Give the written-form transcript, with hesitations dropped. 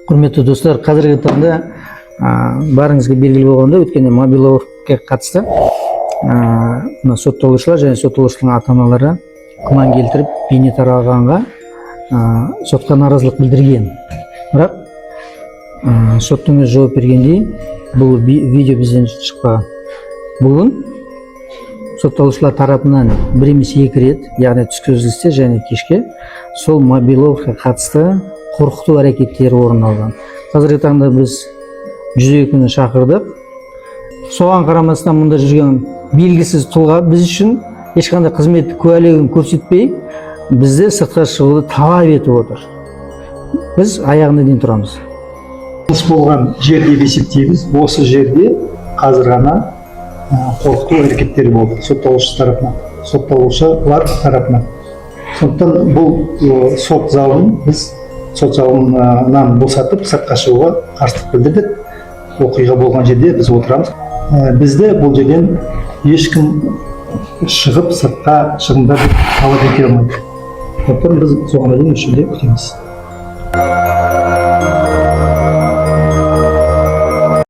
Құрметті достар, қазіргі таңда барыңызға белгілі болғанда өткенде мобиловке қатысты сотталушылар және сотталушылардың ата-аналары күмән келтіріп бейне таралғанға сотқа наразылық білдірген. Бірақ соттың өзі жауап бергендей, бұл видео бізден шықпаған. Бүгін сотталушылар тарапынан бір емес екі рет, яғни түскі үзілісте және кешке сол мобиловке қатысты қорқыту әрекеттері орын алған. Қазіргі таңда біз 102-ні шақырдық. Соған қарамастан мұнда жүрген белгісіз тұлға біз үшін ешқандай қызметтік куәлігін көрсетпей, бізді сыртқа шығуды талап етіп отыр. Біз аяғына дейін тұрамыз. Қылмыс болған жерде деп есептейміз. Осы жерде қазір ғана қорқыту әрекеттері болды сотталушы тарапынан, сотталушылар тарапынан. Сондықтан бұл сот залын біз сот залынан босатып сыртқа шығуға қарсылық білдірдік. Оқиға болған жерде біз отырамыз. Бізді бұл жерден ешкім шығып сыртқа шығыңдар деп талап ете алмайды. Сондықтан біз соған дейін осы жерде күтеміз.